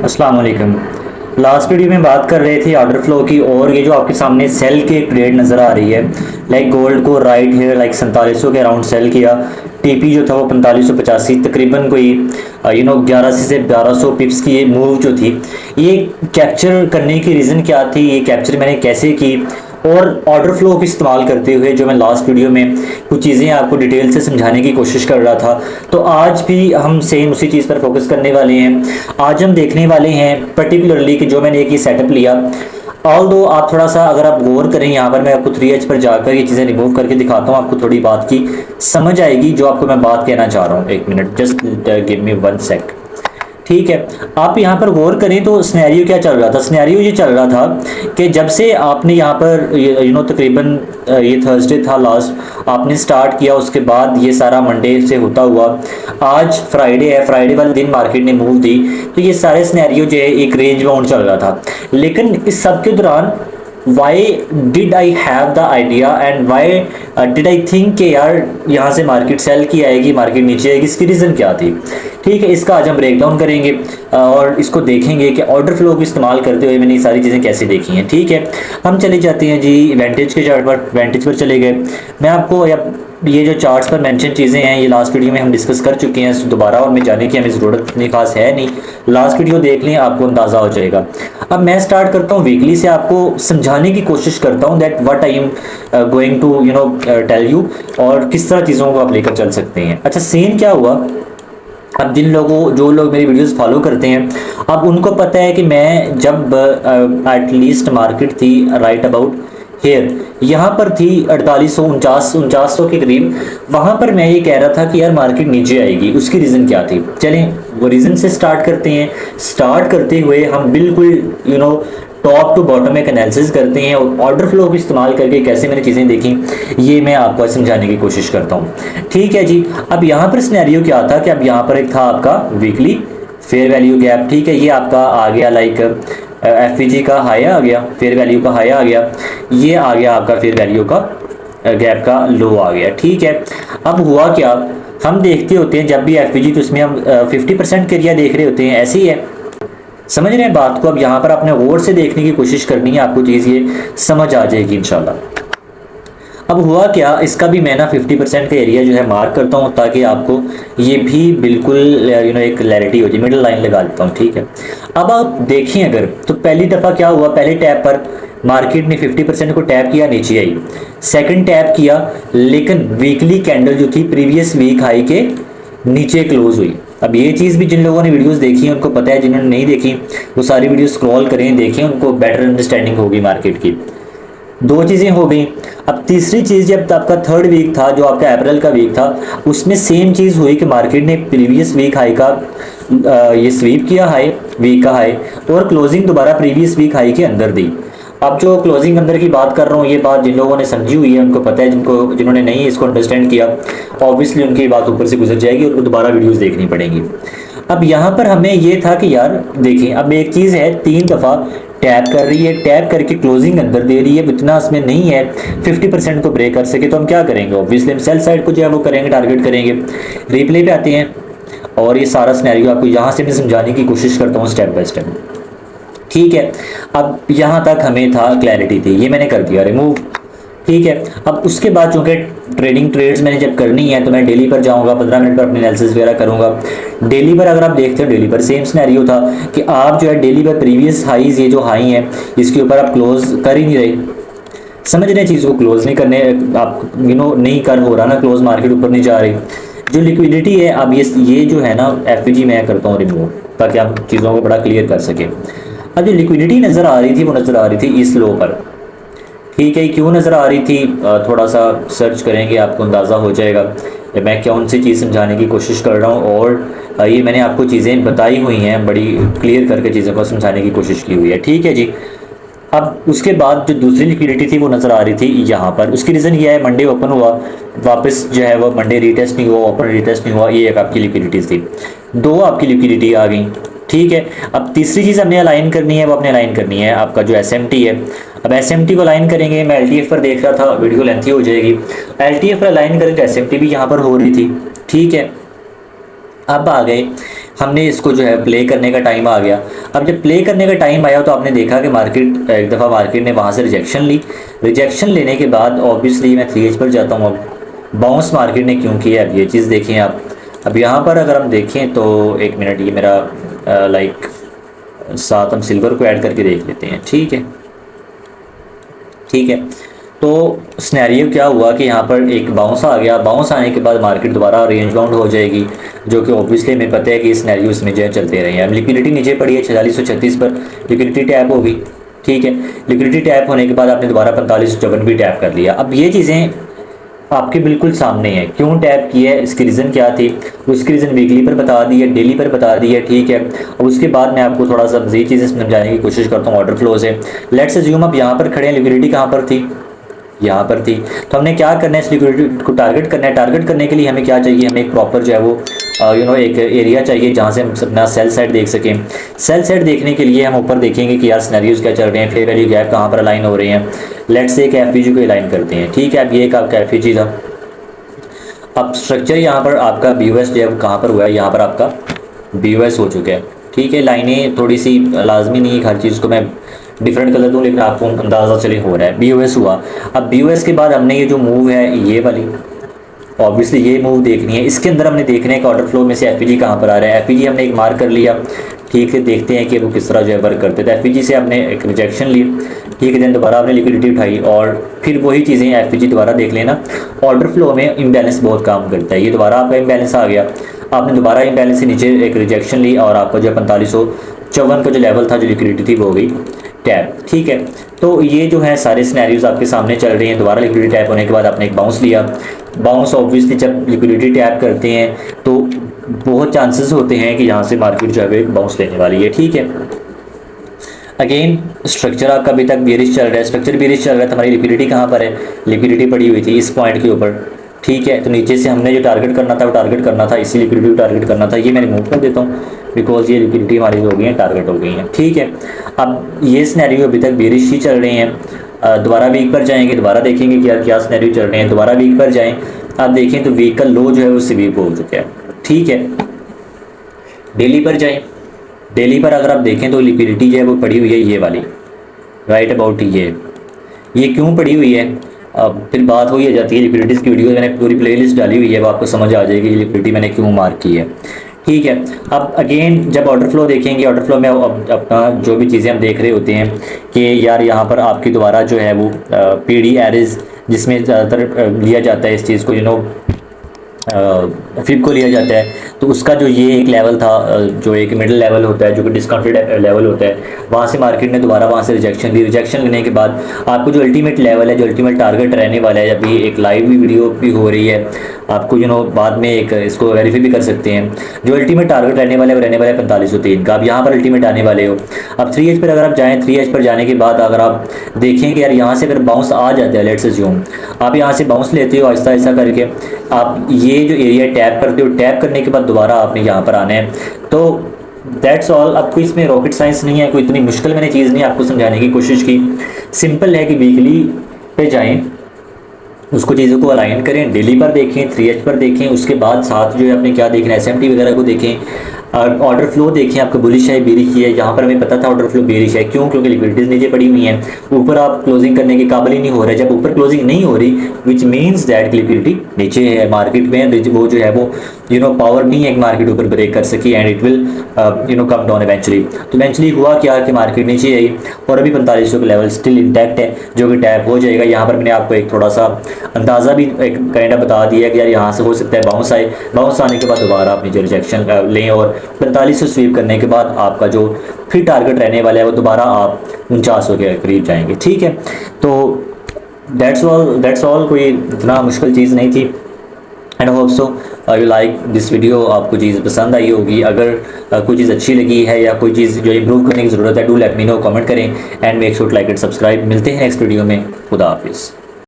अस्सलाम वालेकुम। Last video में बात कर रहे थे ऑर्डर फ्लो की, और ये जो आपके सामने सेल की एक ट्रेड नज़र आ रही है, लाइक गोल्ड को राइट है लाइक 4700 के अराउंड सेल किया। टीपी जो था वो 4585, तकरीबन कोई 1100 से 1200 पिप्स की ये मूव जो थी, ये कैप्चर करने की रीज़न क्या थी, ये कैप्चर मैंने कैसे की, और ऑर्डर फ्लो को इस्तेमाल करते हुए जो मैं लास्ट वीडियो में कुछ चीज़ें आपको डिटेल से समझाने की कोशिश कर रहा था, तो आज भी हम सेम उसी चीज़ पर फोकस करने वाले हैं। आज हम देखने वाले हैं पर्टिकुलरली कि जो मैंने एक ये सेटअप लिया, ऑल दो आप थोड़ा सा अगर आप गौर करें, यहाँ पर मैं आपको 3H पर जाकर ये चीज़ें रिमूव करके दिखाता हूँ, आपको थोड़ी बात की समझ आएगी जो आपको मैं बात कहना चाह रहा हूँ। एक मिनट, जस्ट गिव मी 1 सेक। ठीक है, आप यहाँ पर गौर करें तो स्नैरियो क्या चल रहा था। स्नैरियो ये चल रहा था कि जब से आपने यहाँ पर तकरीबन ये थर्सडे था लास्ट, आपने स्टार्ट किया, उसके बाद ये सारा मंडे से होता हुआ आज फ्राइडे है, फ्राइडे वाले दिन मार्केट ने मूव दी, तो ये सारे स्नैरियो जो है एक रेंज बाउंड चल रहा था। लेकिन इस सब के दौरान why did I have the idea and why did I think कि यार यहाँ से मार्केट सेल की आएगी, मार्केट नीचे आएगी, इसकी रीज़न क्या थी। ठीक है, इसका आज हम ब्रेक डाउन करेंगे और इसको देखेंगे कि ऑर्डर फ्लो को इस्तेमाल करते हुए मैंने ये सारी चीज़ें कैसे देखी हैं। ठीक है, हम चले जाते हैं जी वेंटेज के चार्ट पर। वेंटेज पर चले गए, मैं आपको ये जो चार्ट्स पर मेंशन चीज़ें हैं ये लास्ट वीडियो में हम डिस्कस कर चुके हैं, दोबारा और में जाने की हमें ज़रूरत इतनी खास है नहीं, लास्ट वीडियो देख लें आपको अंदाज़ा हो जाएगा। अब मैं स्टार्ट करता हूँ वीकली से, आपको समझाने की कोशिश करता हूँ that what I am going to tell you, और किस तरह चीज़ों को आप लेकर चल सकते हैं। अच्छा, सीन क्या हुआ, अब जो लोग मेरी वीडियोस फॉलो करते हैं, अब उनको पता है कि मैं जब एटलीस्ट मार्केट थी राइट अबाउट हेयर, यहाँ पर थी 4849 के करीब, वहाँ पर मैं ये कह रहा था कि यार मार्केट नीचे आएगी। उसकी रीज़न क्या थी, चलें वो रीज़न से स्टार्ट करते हैं। स्टार्ट करते हुए हम बिल्कुल टॉप टू बॉटम एक एनालिसिस करते हैं, और ऑर्डर फ्लो को इस्तेमाल करके कैसे मैंने चीज़ें देखी ये मैं आपको समझाने की कोशिश करता हूँ। ठीक है जी, अब यहाँ पर सिनेरियो क्या था कि अब यहाँ पर एक था आपका वीकली फेयर वैल्यू गैप। ठीक है, ये आपका आ गया लाइक एफवीजी का हाई आ गया, फेयर वैल्यू का हाई आ गया, ये आ गया आपका फेयर वैल्यू का गैप का लो आ गया। ठीक है, अब हुआ क्या, हम देखते होते हैं जब भी एफवीजी तो उसमें हम 50% का एरिया देख रहे होते हैं, ऐसे ही है, समझ रहे हैं बात को। अब यहाँ पर आपने गौर से देखने की कोशिश करनी है, आपको चीज़ ये समझ आ जाएगी इंशाल्लाह। अब हुआ क्या, इसका भी मैं ना 50% का एरिया जो है मार्क करता हूँ ताकि आपको ये भी बिल्कुल एक क्लैरिटी हो जाए। मिडिल लाइन लगा देता हूँ। ठीक है, अब आप देखिए अगर तो पहली दफ़ा क्या हुआ, पहले टैप पर मार्केट ने 50% को टैप किया, नीचे आई। सेकंड टैप किया, लेकिन वीकली कैंडल जो थी प्रीवियस वीक हाई के नीचे क्लोज हुई। अब ये चीज़ भी जिन लोगों ने वीडियोस देखी हैं उनको पता है, जिन्होंने नहीं देखी वो सारी वीडियो स्क्रॉल करें, देखें, उनको बेटर अंडरस्टैंडिंग होगी मार्केट की। दो चीज़ें हो गई। अब तीसरी चीज़, जब आपका थर्ड वीक था जो आपका अप्रैल का वीक था, उसमें सेम चीज़ हुई कि मार्केट ने प्रीवियस वीक हाई का ये स्वीप किया, हाई वीक का हाई, और क्लोजिंग दोबारा प्रीवियस वीक हाई के अंदर दी। अब जो क्लोजिंग अंदर की बात कर रहा हूँ, ये बात जिन लोगों ने समझी हुई है उनको पता है, जिन्होंने नहीं इसको अंडरस्टैंड किया ऑब्वियसली उनकी बात ऊपर से गुजर जाएगी, उनको दोबारा वीडियोस देखनी पड़ेंगी। अब यहाँ पर हमें ये था कि यार देखें, अब एक चीज़ है 3 दफ़ा टैप कर रही है, टैप करके क्लोजिंग अंदर दे रही है, इतना इसमें नहीं है 50% को ब्रेक कर सके, तो हम क्या करेंगे, ऑब्वियसली हम सेल साइड को जो है वो करेंगे, टारगेट करेंगे। रिप्ले पे आते हैं और ये सारा सिनेरियो आपको यहाँ से मैं समझाने की कोशिश करता हूँ स्टेप बाय स्टेप। ठीक है, अब यहाँ तक हमें था, क्लैरिटी थी, ये मैंने कर दिया रिमूव। ठीक है, अब उसके बाद चूँकि ट्रेडिंग ट्रेड्स मैंने जब करनी है तो मैं डेली पर जाऊँगा, 15 मिनट पर अपनी एनालिसिस वगैरह करूँगा। डेली पर अगर आप देखते हो, डेली पर सेम सिनेरियो था कि आप जो है डेली पर प्रीवियस हाईज, ये जो हाई हैं इसके ऊपर आप क्लोज कर ही नहीं रहे, समझ रहे चीज़ को, क्लोज नहीं करने आप नहीं कर हो रहा ना, क्लोज मार्केट ऊपर नहीं जा रही। जो लिक्विडिटी है, अब ये जो है ना एफवीजी मैं करता हूँ रिमूव ताकि आप चीज़ों को बड़ा क्लियर कर सकें। अब जो लिक्विडिटी नज़र आ रही थी वो नज़र आ रही थी इस लो पर। ठीक है, क्यों नज़र आ रही थी, थोड़ा सा सर्च करेंगे आपको अंदाज़ा हो जाएगा मैं कौन सी चीज़ समझाने की कोशिश कर रहा हूँ, और ये मैंने आपको चीज़ें बताई हुई हैं, बड़ी क्लियर करके चीज़ों को समझाने की कोशिश की हुई है। ठीक है जी, अब उसके बाद जो दूसरी लिक्विडिटी थी वो नज़र आ रही थी यहाँ पर। उसकी रीज़न ये है, मंडे ओपन हुआ, वापस जो है वो मंडे रीटेस्ट नहीं हुआ, ओपन रीटेस्ट नहीं हुआ, ये एक आपकी लिक्विडिटीज़ थी, दो आपकी लिक्विडिटी आ गई। ठीक है, अब तीसरी चीज़ हमने अलाइन करनी है, वो अपने अलाइन करनी है आपका जो एसएमटी है। अब एसएमटी को अलाइन करेंगे, मैं एलटीएफ पर देख रहा था, वीडियो लेंथी हो जाएगी, एलटीएफ पर अलाइन करेंगे तो एसएमटी भी यहाँ पर हो रही थी। ठीक है, अब आ गए हमने इसको जो है प्ले करने का टाइम आ गया। अब जब प्ले करने का टाइम आया तो आपने देखा कि मार्केट एक दफ़ा मार्केट ने वहाँ से रिजेक्शन ली। रिजेक्शन लेने के बाद ऑब्वियसली मैं 3H पर जाता हूँ। अब बाउंस मार्केट ने क्यों किया, अब ये चीज़ देखें आप। अब यहाँ पर अगर हम देखें तो एक मिनट, ये मेरा लाइक साथ हम सिल्वर को ऐड करके देख लेते हैं। ठीक है, ठीक है। तो स्नैरियो क्या हुआ कि यहाँ पर एक बाउंस आ गया। बाउंस आने के बाद मार्केट दोबारा रेंज बाउंड हो जाएगी, जो कि ऑब्वियसली हमें पता है कि स्नैरियो इसमें जो है चलते रहे हैं। अब लिक्विडिटी नीचे पड़ी है 4636 पर, लिक्विडिटी टैप होगी। ठीक है, लिक्विडिटी टैप होने के बाद आपने दोबारा 4554 भी टैप कर लिया। अब ये चीज़ें आपके बिल्कुल सामने है, क्यों टैप किया है, इसकी रीज़न क्या थी, उसकी रीज़न वीकली पर बता दी है, डेली पर बता दी है। ठीक है, अब उसके बाद मैं आपको थोड़ा सा मज़ीद चीज़ें समझाने की कोशिश करता हूँ ऑर्डर फ्लो से। लेट्स अज्यूम अब यहाँ पर खड़े हैं, लिक्विडिटी कहाँ पर थी, यहाँ पर थी। तो हमने क्या करना है, इस लिक्विडिटी को टारगेट करना है। टारगेट करने के लिए हमें क्या चाहिए, हमें एक प्रॉपर जो है वो एक एरिया चाहिए जहाँ से हम अपना सेल साइड देख सकें। सेल साइड देखने के लिए हम ऊपर देखेंगे कि यार सिनेरियोज क्या चल रहे हैं, फेयर वैल्यू गैप कहाँ पर अलाइन हो रहे हैं। लेट्स से एक एफवीजी को अलाइन करते हैं। ठीक है, अब ये एक आपका एफवीजी था। अब स्ट्रक्चर यहाँ पर आपका BOS जो है वो कहाँ पर हुआ है, यहाँ पर आपका BOS हो चुका है। ठीक है, लाइनें थोड़ी सी लाजमी नहीं है हर चीज़ को मैं डिफरेंट कलर दूँ, लेकिन आपको अंदाज़ा चले हो रहा है BOS हुआ। अब BOS के बाद हमने ये जो मूव है ये वाली, ऑब्वियसली ये मूव देखनी है। इसके अंदर हमने देखना है कि ऑर्डर फ्लो में से एफईजी कहाँ पर आ रहा है। एफईजी हमने एक मार्क कर लिया। ठीक है, देखते हैं कि वो किस तरह जो है वर्क करते थे। एफईजी से आपने एक रिजेक्शन ली। ठीक है, देन दोबारा आपने लिक्विडिटी उठाई और फिर वही चीज़ें एफईजी दोबारा देख लेना। ऑर्डर फ्लो में इम्बैलेंस बहुत काम करता है। ये दोबारा आपका इम्बैलेंस आ गया, आपने दोबारा इम्बैलेंस से नीचे एक रिजेक्शन ली और आपका जो 4554 का जो लेवल था, जो लिक्विडिटी थी, वो हो गई टैप। ठीक है, तो ये जो है सारे सिनेरियोज आपके सामने चल रहे हैं। दोबारा लिक्विडिटी टैप होने के बाद आपने एक बाउंस लिया। बाउंस ऑब्वियसली जब लिक्विडिटी टैप करते हैं तो बहुत चांसेस होते हैं कि यहाँ से मार्केट जो है बाउंस लेने वाली है। ठीक है, अगेन स्ट्रक्चर आपका अभी तक बेरिश चल रहा है। स्ट्रक्चर बेरिश चल रहा है तो हमारी लिक्विडिटी कहाँ पर है, लिक्विडिटी पड़ी हुई थी इस पॉइंट के ऊपर। ठीक है, तो नीचे से हमने जो टारगेट करना था वो टारगेट करना था, इसी लिक्विडिटी को टारगेट करना था। ये मैं रिमूव कर देता हूँ बिकॉज ये लिक्विडिटी हमारी हो गई है, टारगेट हो गई है। ठीक है, अब ये सिनेरियो अभी तक बेरिश ही चल रहे हैं। दोबारा वीक पर जाएंगे, दोबारा देखेंगे कि यार क्या सिनेरियो चल रहे हैं। दोबारा वीक पर जाएँ, आप देखें तो वीक का लो जो है वो वीक हो चुका है। ठीक है, डेली पर जाएँ। डेली पर अगर आप देखें तो लिक्विडिटी जो है वो पड़ी हुई है ये वाली, राइट अबाउट ये क्यों पड़ी हुई है। अब फिर बात हो ही जाती है लिक्विडिटीज़ की। वीडियो मैंने पूरी प्लेलिस्ट डाली हुई है, वो आपको समझ आ जाएगी कि लिक्विडिटी मैंने क्यों मार्क की है। ठीक है, अब अगेन जब ऑर्डर फ्लो देखेंगे, ऑर्डर फ्लो में अपना जो भी चीज़ें हम देख रहे होते हैं कि यार यहाँ पर आपकी दोबारा जो है वो PD एरेज जिसमें ज़्यादातर लिया जाता है इस चीज़ को फिब को लिया जाता है, तो उसका जो ये एक लेवल था, जो एक मिडिल लेवल होता है, जो कि डिस्काउंटेड लेवल होता है, वहाँ से मार्केट ने दोबारा वहाँ से रिजेक्शन ली। रिजेक्शन लेने के बाद आपको जो अल्टीमेट लेवल है, जो अल्टीमेट टारगेट रहने वाला है, अभी एक लाइव भी वीडियो भी हो रही है, आपको बाद में एक इसको वेरीफाई भी कर सकते हैं। जो अल्टीमेट टारगेट रहने वाला है वो रहने वाला है 4503 का। अब यहाँ पर अल्टीमेट आने वाले हो। अब 3H पर अगर आप जाएँ, 3H पर जाने के बाद अगर आप देखें कि यार यहाँ से अगर बाउंस आ जाता है, लेट्स अज्यूम आप यहाँ से बाउंस लेते हो आहिस्ता आहिस्ता करके, आप ये जो एरिया टैप करते हो, टैप करने के बाद दोबारा आपने यहाँ पर आना है। तो दैट्स ऑल। अब कोई इसमें रॉकेट साइंस नहीं है, कोई इतनी मुश्किल मैंने चीज़ नहीं आपको समझाने की कोशिश की। सिंपल है कि वीकली पे जाएं, उसको चीज़ों को अलाइन करें, डेली पर देखें, 3H पर देखें, उसके बाद साथ जो है आपने क्या देखना है, SMT वगैरह को देखें, ऑर्डर फ्लो देखें आपको बुलिश है बेरिश है। यहाँ पर हमें पता था ऑर्डर फ्लो बेरिश है, क्यों, क्योंकि लिक्विडिटीज नीचे पड़ी हुई हैं, ऊपर आप क्लोजिंग करने के काबिल ही नहीं हो रहे। जब ऊपर क्लोजिंग नहीं हो रही विच मीन्स दैट लिक्विडिटी नीचे है मार्केट में, वो जो है वो पावर नहीं है मार्केट ऊपर ब्रेक कर सकी and it will come down eventually. तो इवेंचुअली हुआ क्या कि मार्केट नीचे आई और अभी 4500 का लेवल स्टिल इंटैक्ट है, जो कि टैप हो जाएगा। यहाँ पर मैंने आपको एक थोड़ा सा अंदाज़ा भी एक काइंड बता दिया कि यार यहाँ से हो सकता है बाउंस आए। बाउंस आने के बाद दोबारा अपनी जो रिजेक्शन लें और 4500 स्वीप करने के बाद आपका जो फिर टारगेट रहने वाला है वो दोबारा आप 4900 के करीब जाएंगे। ठीक है, तो दैट्स ऑल। कोई इतना मुश्किल चीज़ नहीं थी। And hope so you like this video. आपको चीज़ पसंद आई होगी। अगर कोई चीज़ अच्छी लगी है या कोई चीज़ जो इम्प्रूव करने की ज़रूरत है, do let me know, comment करें and make sure to like and subscribe. मिलते हैं नेक्स्ट वीडियो में। खुदा हाफिज़।